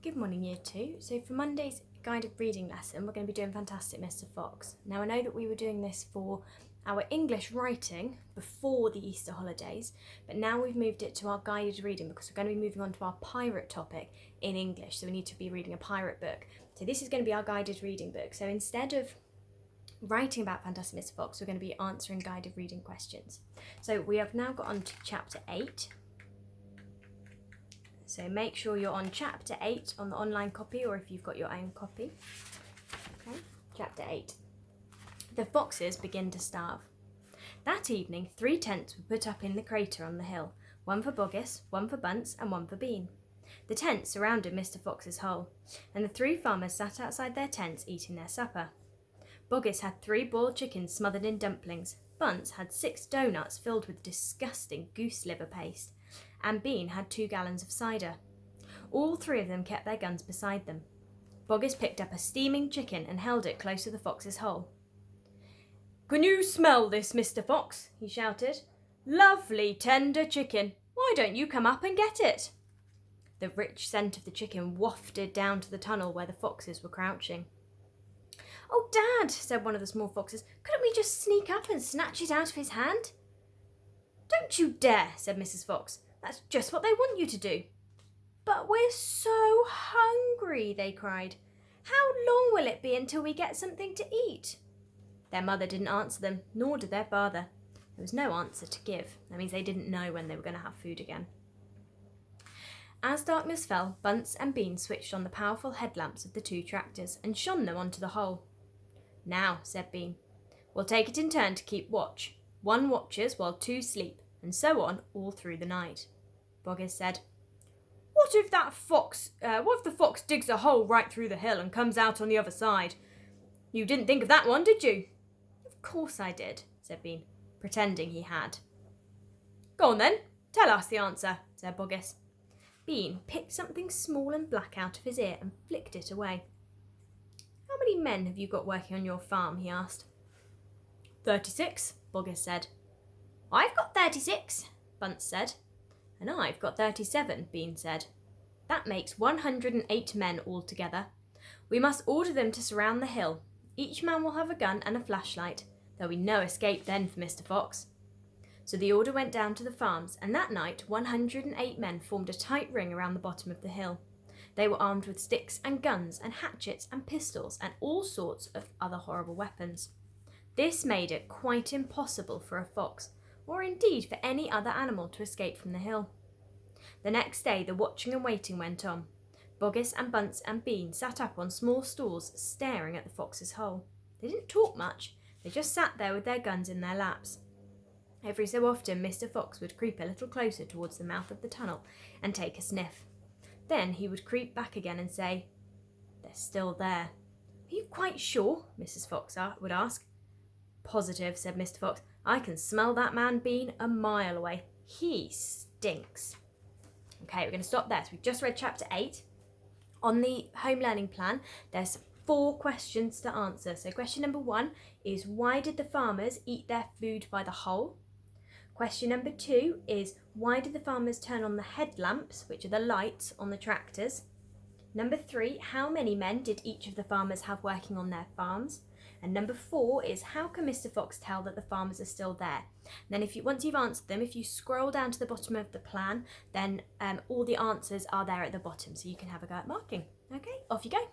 Good morning, Year 2. So for Monday's guided reading lesson, we're going to be doing Fantastic Mr. Fox. Now I know that we were doing this for our English writing before the Easter holidays, but now we've moved it to our guided reading because we're going to be moving on to our pirate topic in English, so we need to be reading a pirate book. So this is going to be our guided reading book. So instead of writing about Fantastic Mr. Fox, we're going to be answering guided reading questions. So we have now got on to chapter 8. So make sure you're on chapter 8 on the online copy, or if you've got your own copy. Okay, chapter 8. The foxes begin to starve. That evening, 3 tents were put up in the crater on the hill, one for Boggis, one for Bunce, and one for Bean. The tents surrounded Mr. Fox's hole, and the 3 farmers sat outside their tents eating their supper. Boggis had 3 boiled chickens smothered in dumplings. Bunce had 6 doughnuts filled with disgusting goose liver paste, and Bean had 2 gallons of cider. All 3 of them kept their guns beside them. Boggis picked up a steaming chicken and held it close to the fox's hole. "Can you smell this, Mr. Fox?" he shouted. "Lovely tender chicken. Why don't you come up and get it?" The rich scent of the chicken wafted down to the tunnel where the foxes were crouching. "Oh, Dad," said one of the small foxes, "couldn't we just sneak up and snatch it out of his hand?" "Don't you dare," said Mrs. Fox. "That's just what they want you to do." "But we're so hungry," they cried. "How long will it be until we get something to eat?" Their mother didn't answer them, nor did their father. There was no answer to give. That means they didn't know when they were going to have food again. As darkness fell, Bunce and Bean switched on the powerful headlamps of the 2 tractors and shone them onto the hole. "Now," said Bean, "we'll take it in turn to keep watch. 1 watches while 2 sleep, and so on all through the night." Boggis said, What if the fox digs a hole right through the hill and comes out on the other side? You didn't think of that one, did you?" "Of course I did," said Bean, pretending he had. "Go on then, tell us the answer," said Boggis. Bean picked something small and black out of his ear and flicked it away. "How many men have you got working on your farm?" he asked. 36, Boggis said. "I've got 36, Bunce said. "And I've got 37, Bean said. "That makes 108 men altogether. We must order them to surround the hill. Each man will have a gun and a flashlight. There'll be no escape then for Mr. Fox." So the order went down to the farms, and that night 108 men formed a tight ring around the bottom of the hill. They were armed with sticks and guns and hatchets and pistols and all sorts of other horrible weapons. This made it quite impossible for a fox, or indeed for any other animal, to escape from the hill. The next day the watching and waiting went on. Boggis and Bunce and Bean sat up on small stools staring at the fox's hole. They didn't talk much, they just sat there with their guns in their laps. Every so often Mr. Fox would creep a little closer towards the mouth of the tunnel and take a sniff. Then he would creep back again and say, "They're still there." "Are you quite sure?" Mrs. Fox would ask. "Positive," said Mr. Fox. "I can smell that man Bean a mile away. He stinks." Okay, we're going to stop there. So we've just read chapter 8. On the home learning plan, there's 4 questions to answer. So question number 1 is, why did the farmers eat their food by the hole? Question number 2 is, why did the farmers turn on the headlamps, which are the lights on the tractors? Number 3, how many men did each of the farmers have working on their farms? And number 4 is, how can Mr. Fox tell that the farmers are still there? And then once you've answered them, if you scroll down to the bottom of the plan, then all the answers are there at the bottom, so you can have a go at marking. Okay, off you go.